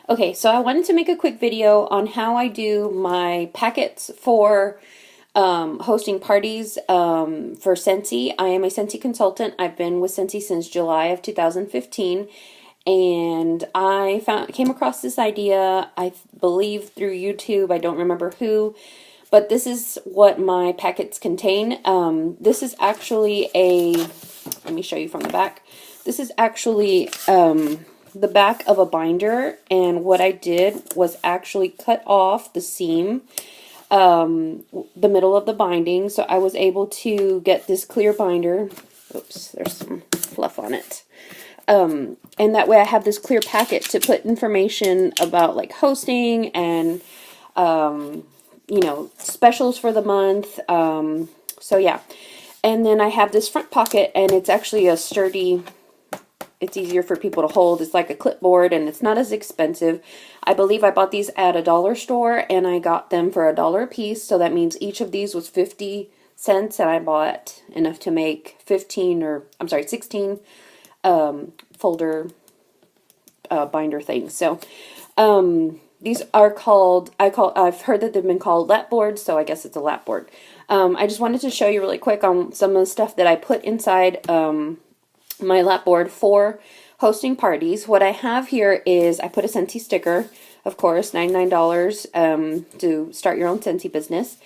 Okay, so I wanted to make a quick video on how I do my packets for hosting parties for Scentsy. I am a Scentsy consultant. I've been with Scentsy since July of 2015, and came across this idea, I believe through YouTube. I don't remember who, but this is what my packets contain. This is actually let me show you from the back. This is actually the back of a binder, and what I did was actually cut off the seam, the middle of the binding, so I was able to get this clear binder. Oops, there's some fluff on it. And that way I have this clear packet to put information about like hosting and you know, specials for the month. So yeah. And then I have this front pocket, and it's actually a sturdy, it's easier for people to hold. It's like a clipboard, and it's not as expensive. I believe I bought these at a dollar store, and I got them for $1 a piece. So that means each of these was 50 cents, and I bought enough to make 16 folder binder things. So these are called, I've heard that they've been called Lapboards, so I guess it's a Lapboard. I just wanted to show you really quick on some of the stuff that I put inside my Lapboard for hosting parties. What I have here is I put a Scentsy sticker, of course, $99 to start your own Scentsy business.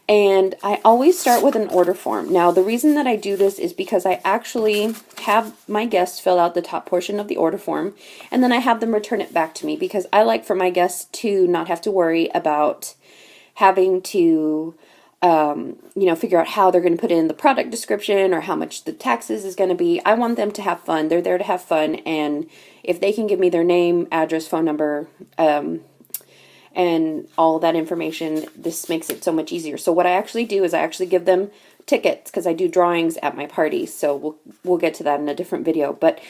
And I always start with an order form. Now, the reason that I do this is because I actually have my guests fill out the top portion of the order form, and then I have them return it back to me, because I like for my guests to not have to worry about having to you know, figure out how they're going to put in the product description or how much the taxes is going to be. I want them to have fun. They're there to have fun, and if they can give me their name, address, phone number, and all that information, this makes it so much easier. So what I actually do is I actually give them tickets, because I do drawings at my parties, so we'll get to that in a different video. But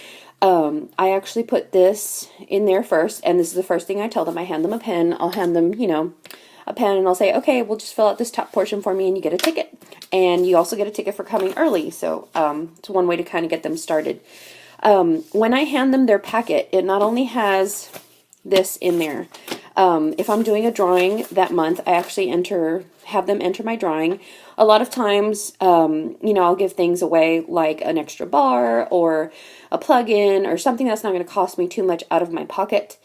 I actually put this in there first, and this is the first thing I tell them. I hand them a pen. I'll hand them, you know, a pen, and I'll say, okay, we'll just fill out this top portion for me, and you get a ticket. And you also get a ticket for coming early, so it's one way to kind of get them started. When I hand them their packet, it not only has this in there. If I'm doing a drawing that month, I actually have them enter my drawing. A lot of times, you know, I'll give things away like an extra bar or a plug-in or something that's not going to cost me too much out of my pocket.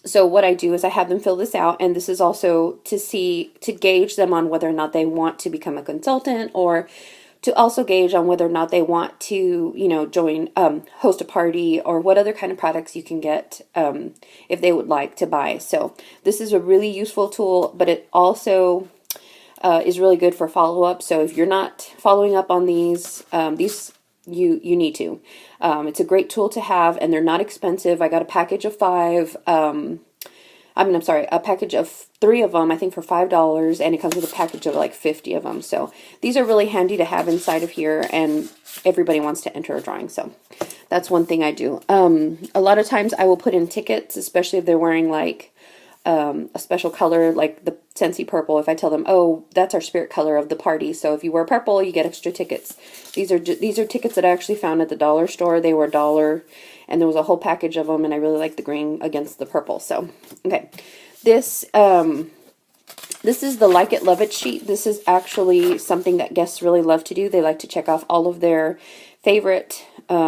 So what I do is I have them fill this out, and this is also to gauge them on whether or not they want to become a consultant, or to also gauge on whether or not they want to, you know, host a party, or what other kind of products you can get if they would like to buy. So this is a really useful tool, but it also is really good for follow-up. So if you're not following up on these you need to. It's a great tool to have, and they're not expensive. I got a package of 5. I'm sorry, a package of 3 of them, I think for $5, and it comes with a package of like 50 of them. So these are really handy to have inside of here, and everybody wants to enter a drawing. So that's one thing I do. A lot of times I will put in tickets, especially if they're wearing like a special color, like the Scentsy purple. If I tell them, oh, that's our spirit color of the party, so if you wear purple, you get extra tickets. These are tickets that I actually found at the dollar store. They were $1, and there was a whole package of them, and I really like the green against the purple. So, okay, this is the Like It Love It sheet. This is actually something that guests really love to do. They like to check off all of their favorite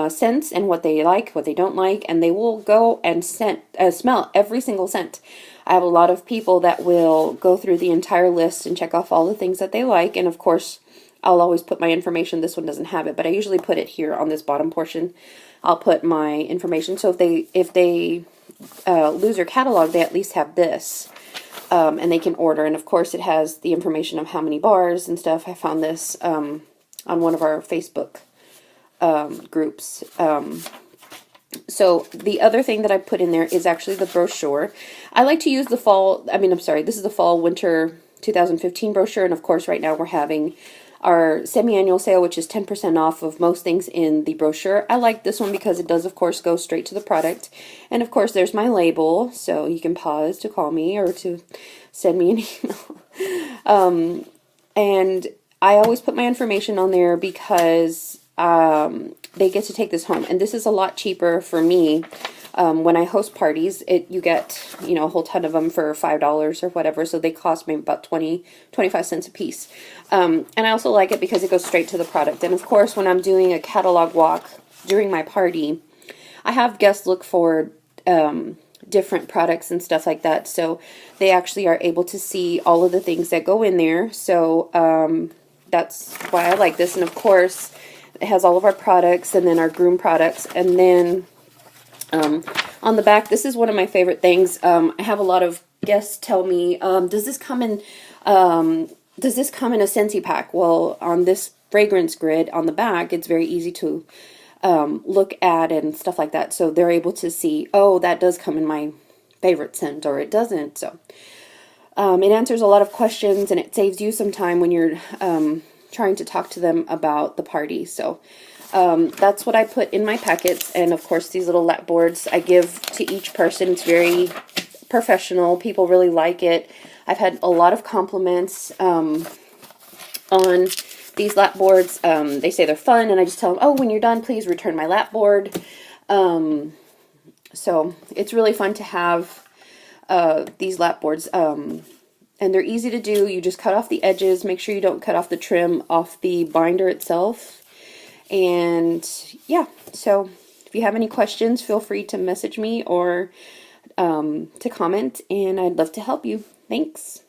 scents and what they like, what they don't like, and they will go and smell every single scent. I have a lot of people that will go through the entire list and check off all the things that they like, and of course I'll always put my information. This one doesn't have it, but I usually put it here on this bottom portion. I'll put my information, so if they lose their catalog, they at least have this, and they can order. And of course it has the information of how many bars and stuff. I found this on one of our Facebook groups. So the other thing that I put in there is actually the brochure. I like to use this is the fall winter 2015 brochure, and of course right now we're having our semi-annual sale, which is 10% off of most things in the brochure. I like this one because it does, of course, go straight to the product. And of course there's my label, so you can pause to call me or to send me an email. And I always put my information on there because they get to take this home, and this is a lot cheaper for me when I host parties, you get, you know, a whole ton of them for $5 or whatever, so they cost me about 25 cents a piece. And I also like it because it goes straight to the product. And of course, when I'm doing a catalog walk during my party, I have guests look for different products and stuff like that, so they actually are able to see all of the things that go in there. So that's why I like this. And of course, it has all of our products and then our groom products. And then on the back, this is one of my favorite things. I have a lot of guests tell me, does this come in a Scentsy pack? Well, on this fragrance grid on the back, it's very easy to look at and stuff like that. So they're able to see, oh, that does come in my favorite scent, or it doesn't. So it answers a lot of questions, and it saves you some time when you're trying to talk to them about the party. So that's what I put in my packets. And of course, these little Lapboards I give to each person. It's very professional. People really like it. I've had a lot of compliments on these Lapboards. They say they're fun, and I just tell them, oh, when you're done, please return my Lapboard. So it's really fun to have these Lapboards. And they're easy to do. You just cut off the edges. Make sure you don't cut off the trim off the binder itself. And yeah, so if you have any questions, feel free to message me or to comment, and I'd love to help you. Thanks.